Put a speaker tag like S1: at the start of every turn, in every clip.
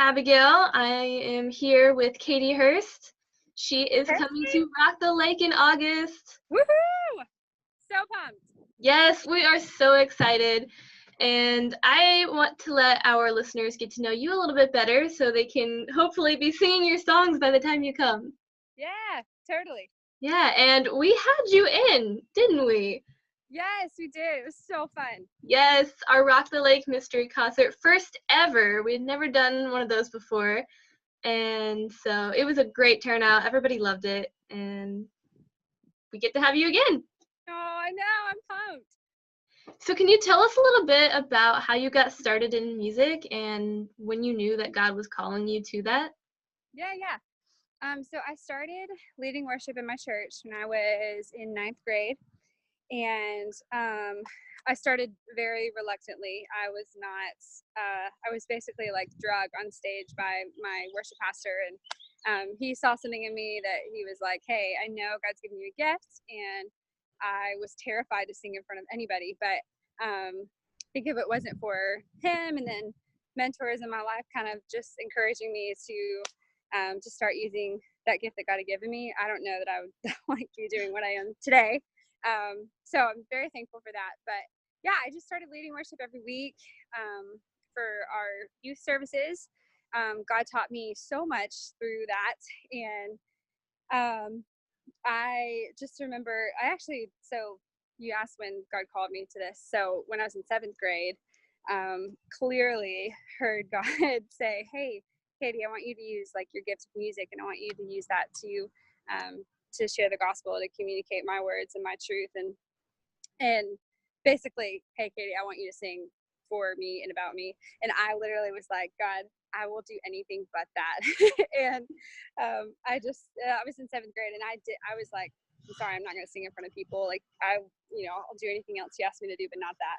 S1: Abigail. I am here with Caitie Hurst. She is coming to Rock the Lake in August.
S2: Woohoo! So pumped.
S1: Yes, we are so excited. And I want to let our listeners get to know you a little bit better so they can hopefully be singing your songs by the time you come.
S2: Yeah, totally.
S1: Yeah, and we had you in, didn't we?
S2: Yes, we did. It was so fun.
S1: Yes, our Rock the Lake mystery concert, first ever. We had never done one of those before. And so it was a great turnout. Everybody loved it. And we get to have you again.
S2: Oh, I know. I'm pumped.
S1: So can you tell us a little bit about how you got started in music and when you knew that God was calling you to that?
S2: Yeah. So I started leading worship in my church when I was in ninth grade. And I started very reluctantly. I was basically like drugged on stage by my worship pastor. And he saw something in me that he was like, hey, I know God's given you a gift. And I was terrified to sing in front of anybody. But I think if it wasn't for him and then mentors in my life kind of just encouraging me to start using that gift that God had given me, I don't know that I would like be doing what I am today. So I'm very thankful for that. But yeah, I just started leading worship every week for our youth services. God taught me so much through that. And I just remember, so you asked when God called me to this. So when I was in seventh grade, clearly heard God say, hey, Caitie, I want you to use like your gift of music, and I want you to use that to share the gospel, to communicate my words and my truth. And basically, hey, Caitie, I want you to sing for me and about me. And I literally was like, God, I will do anything but that. And I was in seventh grade, and I was like, I'm sorry, I'm not going to sing in front of people. Like I'll do anything else you ask me to do, but not that.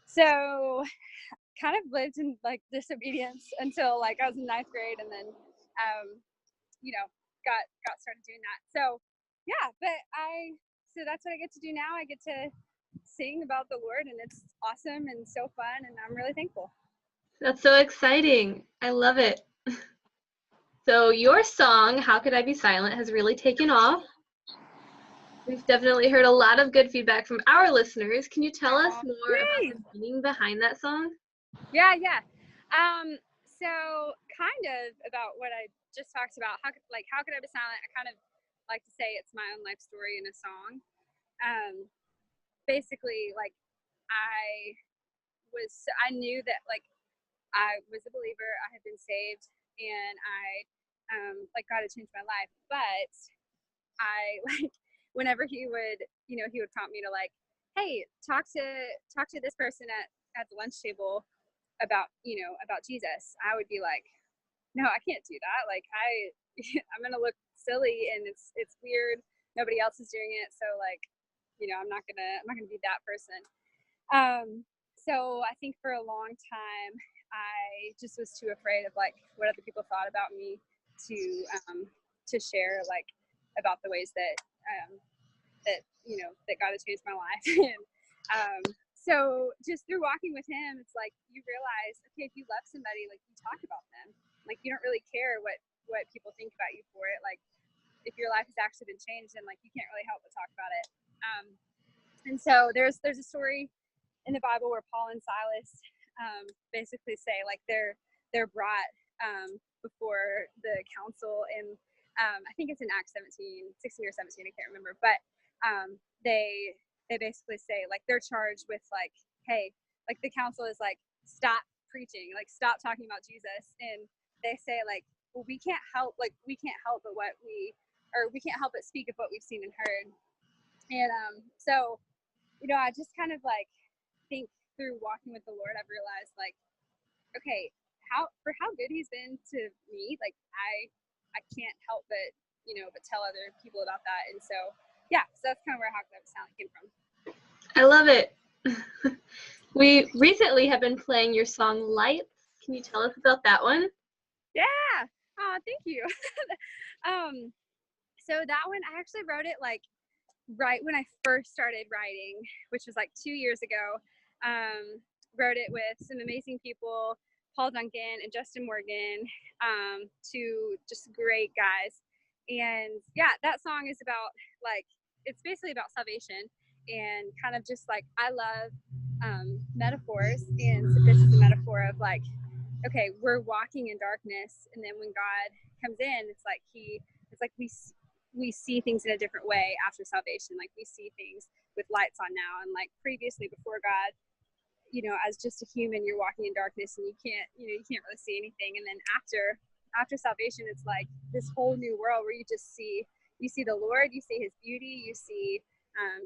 S2: So kind of lived in like disobedience until like I was in ninth grade, and then got started doing that. So yeah, so that's what I get to do now. I get to sing about the Lord, and it's awesome and so fun, and I'm really thankful.
S1: That's so exciting. I love it. So your song, How Could I Be Silent, has really taken off. We've definitely heard a lot of good feedback from our listeners. Can you tell us more about the meaning behind that song?
S2: Yeah. So kind of about what I just talked about. How could I be silent? I kind of like to say it's my own life story in a song. Basically, like I knew that like I was a believer. I had been saved, and like God had changed my life. But I like whenever he would prompt me to like, hey, talk to this person at the lunch table about Jesus. I would be like, no, I can't do that. Like I'm gonna look silly, and it's weird. Nobody else is doing it, so like, I'm not gonna be that person. So I think for a long time, I just was too afraid of like what other people thought about me to share like about the ways that God has changed my life. And so just through walking with him, it's like you realize, okay, if you love somebody, like you talk about them, like you don't really care what people think about you for it. Like if your life has actually been changed, then like you can't really help but talk about it. And so there's a story in the Bible where Paul and Silas basically say like they're brought before the council, and I think it's in Acts 16 or 17, I can't remember, but they basically say like they're charged with like, hey, like the council is like, stop preaching, like stop talking about Jesus. And they say like, well, we can't help but speak of what we've seen and heard. And so I just kind of like think through walking with the Lord, I've realized like, okay, how good he's been to me, like I can't help but tell other people about that. And so yeah, so that's kind of where How Could I Be Silent came from.
S1: I love it. We recently have been playing your song Lights. Can you tell us about that one?
S2: Yeah. Oh, thank you. So that one, I actually wrote it like right when I first started writing, which was like 2 years ago. Wrote it with some amazing people, Paul Duncan and Justin Morgan, two just great guys. And yeah, that song is about like, it's basically about salvation and kind of just like, I love metaphors. And so this is a metaphor of like, okay, we're walking in darkness, and then when God comes in, it's like we see things in a different way after salvation. Like we see things with lights on now, and like previously before God, as just a human, you're walking in darkness and you can't really see anything. And then after salvation, it's like this whole new world where you see the Lord, you see His beauty, you see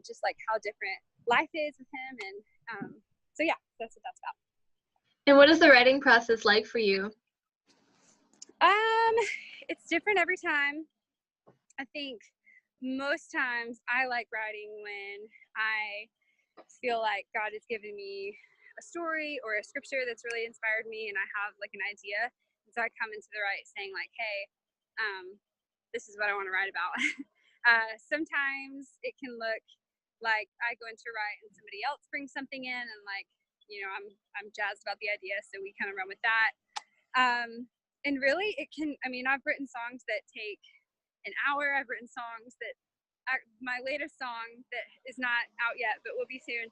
S2: just like how different life is with Him. And so yeah, that's what that's about.
S1: And what is the writing process like for you?
S2: It's different every time. I think most times I like writing when I feel like God has given me a story or a scripture that's really inspired me, and I have like an idea. And so I come into the write saying like, hey, this is what I want to write about. Sometimes it can look like I go into write and somebody else brings something in, and like, I'm jazzed about the idea, so we kind of run with that. And really it can, I've written songs that take an hour. I've written songs that my latest song that is not out yet but will be soon,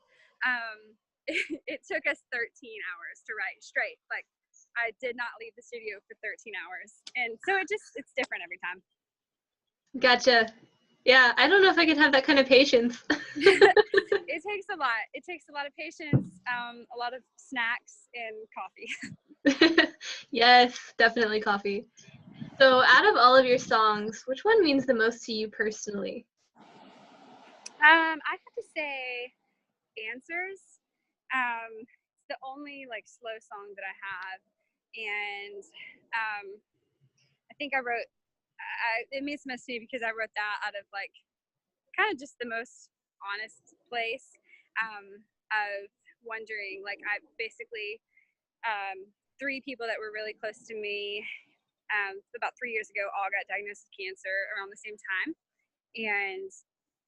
S2: it took us 13 hours to write straight. Like I did not leave the studio for 13 hours, and so it's different every time.
S1: Gotcha. Yeah, I don't know if I could have that kind of patience.
S2: It takes a lot. It takes a lot of patience, a lot of snacks and coffee.
S1: Yes, definitely coffee. So out of all of your songs, which one means the most to you personally?
S2: I have to say Answers. It's the only like slow song that I have, and I think it means most to me because I wrote that out of like kind of just the most honest place, of wondering, like, I basically, three people that were really close to me, about 3 years ago, all got diagnosed with cancer around the same time. And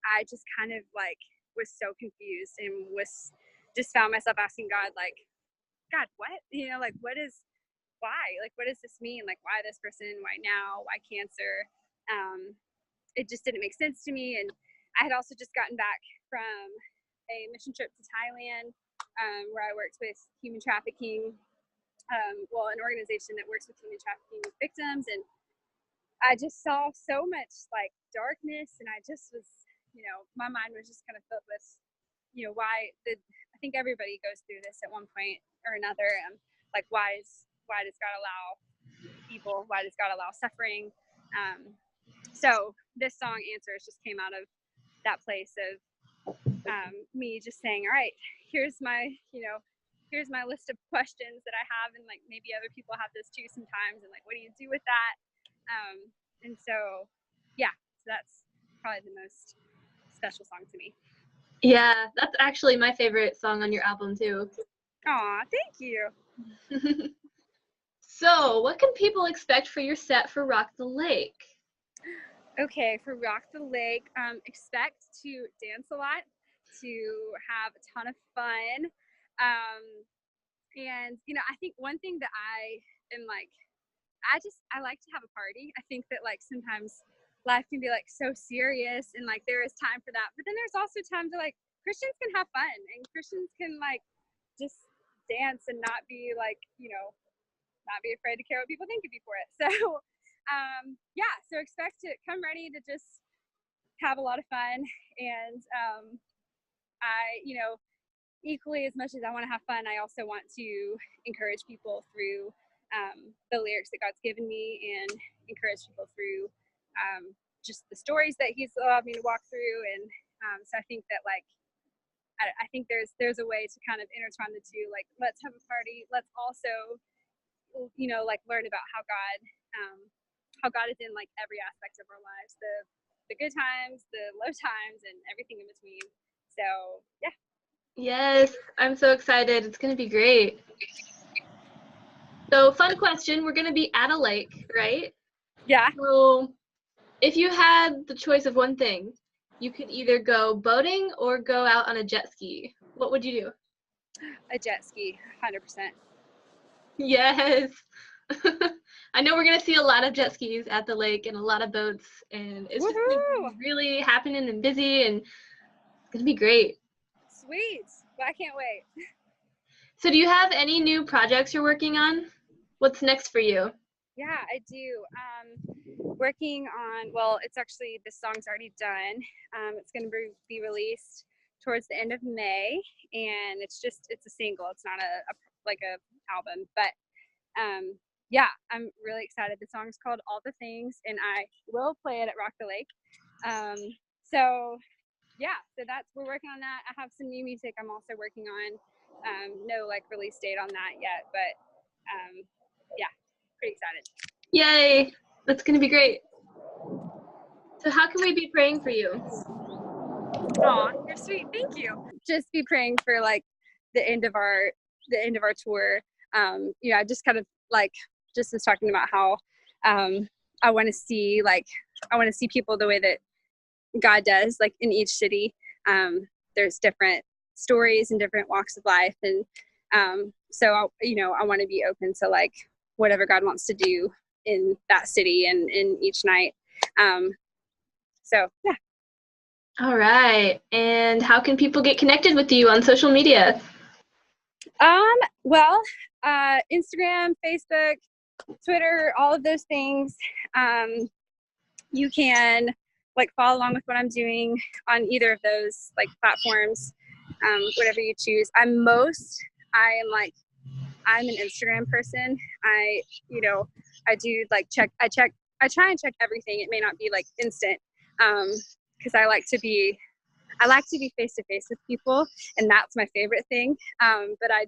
S2: I just kind of like was so confused and just found myself asking God, like, God, what? Like, what does this mean? Like, why this person? Why now? Why cancer? It just didn't make sense to me. And I had also just gotten back from a mission trip to Thailand, where I worked with human trafficking, an organization that works with human trafficking victims. And I just saw so much like darkness, and I just was, my mind was just kind of filled with, I think everybody goes through this at one point or another. Like, why does God allow evil? Why does God allow suffering? So this song Answers just came out of that place of me just saying, all right, here's my list of questions that I have, and like maybe other people have this too sometimes, and like, what do you do with that? And so yeah, so that's probably the most special song to me.
S1: Yeah, that's actually my favorite song on your album too.
S2: Aw, thank you.
S1: So, what can people expect for your set for Rock the Lake?
S2: Okay, for Rock the Lake, expect to dance a lot, to have a ton of fun. And I think one thing that I am like, I like to have a party. I think that like sometimes life can be like so serious, and like there is time for that. But then there's also times where like Christians can have fun, and Christians can like just dance and not be like, not be afraid to care what people think of you for it. So yeah, so expect to come ready to just have a lot of fun. And I, equally as much as I want to have fun, I also want to encourage people through the lyrics that God's given me, and encourage people through just the stories that He's allowed me to walk through. And so I think that like, I think there's a way to kind of intertwine the two. Like, let's have a party. Let's also, like learn about how God is in like every aspect of our lives, the good times, the low times, and everything in between. So yeah.
S1: Yes, I'm so excited. It's going to be great. So, fun question. We're going to be at a lake, right?
S2: Yeah.
S1: So, if you had the choice of one thing, you could either go boating or go out on a jet ski. What would you do?
S2: A jet ski, 100%.
S1: Yes. I know we're going to see a lot of jet skis at the lake and a lot of boats, and it's just going
S2: Woohoo!
S1: to be really happening and busy, and it's going to be great.
S2: Sweet. Well, I can't wait.
S1: So do you have any new projects you're working on? What's next for you?
S2: Yeah, I do. Working on, well, it's actually, this song's already done. It's going to be released towards the end of May, and it's a single. It's not like a album, but yeah, I'm really excited. The song's called All the Things, and I will play it at Rock the Lake. So yeah, so we're working on that. I have some new music I'm also working on. No like release date on that yet, but yeah, pretty excited.
S1: Yay! That's going to be great. So how can we be praying for you?
S2: Aw, you're sweet. Thank you. Just be praying for like the end of our tour. I just kind of like just was talking about how I want to see people the way that God does, like in each city. There's different stories and different walks of life, and so I want to be open to like whatever God wants to do in that city and in each night. So yeah.
S1: All right. And how can people get connected with you on social media?
S2: Well, Instagram, Facebook, Twitter, all of those things. You can like follow along with what I'm doing on either of those like platforms, whatever you choose. I'm an Instagram person. I do like I try and check everything. It may not be like instant, because I like to be face to face with people, and that's my favorite thing. But I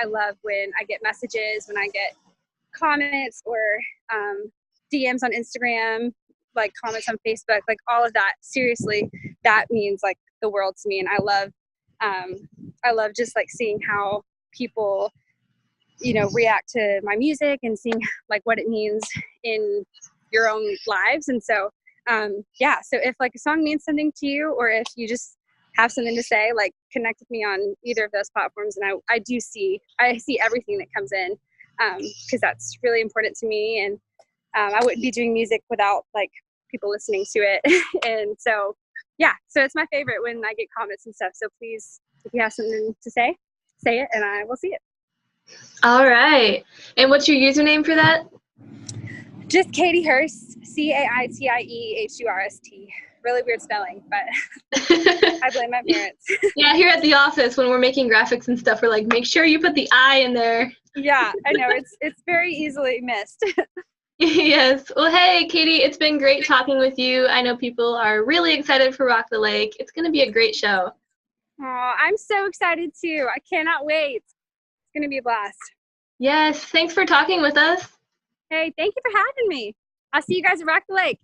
S2: love when I get messages, when I get comments or DMs on Instagram, like comments on Facebook, like all of that. Seriously, that means like the world to me, and I love just like seeing how people react to my music and seeing like what it means in your own lives. And so so if like a song means something to you, or if you just have something to say, like connect with me on either of those platforms. And I see everything that comes in, because that's really important to me. And I wouldn't be doing music without like people listening to it. And so so it's my favorite when I get comments and stuff. So please, if you have something to say it, and I will see it.
S1: All right. And what's your username for that?
S2: Just Caitie Hurst, CAITIEHURST. Really weird spelling, but I blame my parents.
S1: Yeah, here at the office when we're making graphics and stuff, we're like, make sure you put the I in there.
S2: Yeah, I know, it's very easily missed.
S1: Yes. Well, hey, Caitie, it's been great talking with you. I know people are really excited for Rock the Lake. It's going to be a great show.
S2: Oh, I'm so excited too. I cannot wait. It's going to be a blast.
S1: Yes. Thanks for talking with us.
S2: Hey, thank you for having me. I'll see you guys at Rock the Lake.